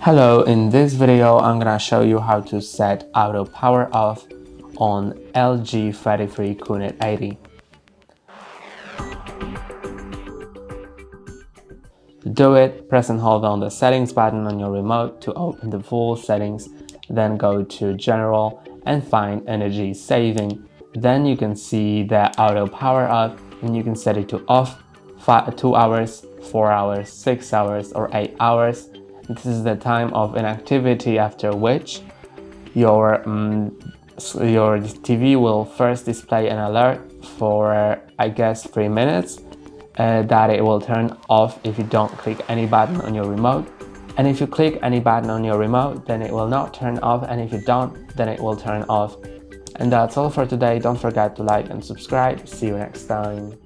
Hello, in this video I'm gonna show you how to set auto power off on LG 43QNED80. To do it, press and hold on the settings button on your remote to open the full settings, then go to general and find energy saving. Then you can see the auto power off and you can set it to off 2 hours, 4 hours, 6 hours or 8 hours. This is the time of inactivity after which your TV will first display an alert for I guess 3 minutes that it will turn off if you don't click any button on your remote, and if you click any button on your remote then it will not turn off, and if you don't then it will turn off. And that's all for today. Don't forget to like and subscribe. See you next time.